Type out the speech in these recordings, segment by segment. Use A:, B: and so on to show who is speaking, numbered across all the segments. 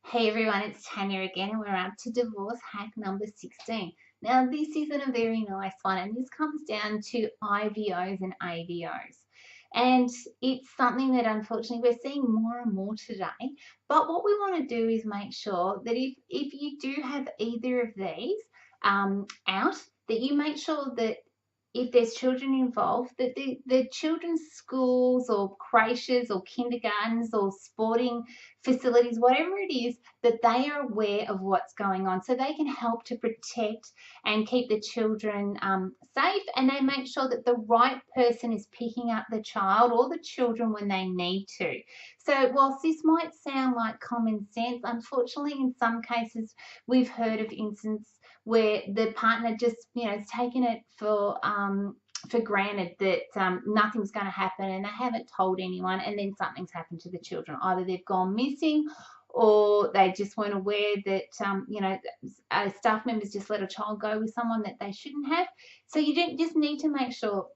A: Hey everyone, it's Tanya again, and we're up to divorce hack number 16. Now, this isn't a very nice one, and this comes down to IVOs and AVOs. And it's something that unfortunately we're seeing more and more today. But what we want to do is make sure that if you do have either of these out, that you make sure that if there's children involved, that the children's schools or creches or kindergartens or sporting facilities, whatever it is, that they are aware of what's going on so they can help to protect and keep the children safe, and they make sure that the right person is picking up the child or the children when they need to. So whilst this might sound like common sense, unfortunately in some cases we've heard of instances where the partner just has taken it for granted that nothing's going to happen, and they haven't told anyone, and then something's happened to the children. Either they've gone missing, or they just weren't aware that staff members just let a child go with someone that they shouldn't have. So you just need to make sure,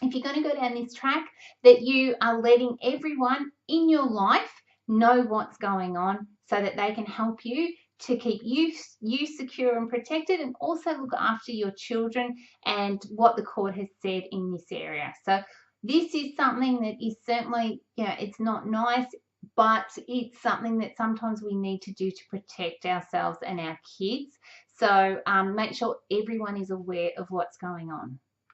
A: if you're going to go down this track, that you are letting everyone in your life know what's going on so that they can help you to keep you secure and protected, and also look after your children and what the court has said in this area. So this is something that is certainly, it's not nice, but it's something that sometimes we need to do to protect ourselves and our kids. So make sure everyone is aware of what's going on.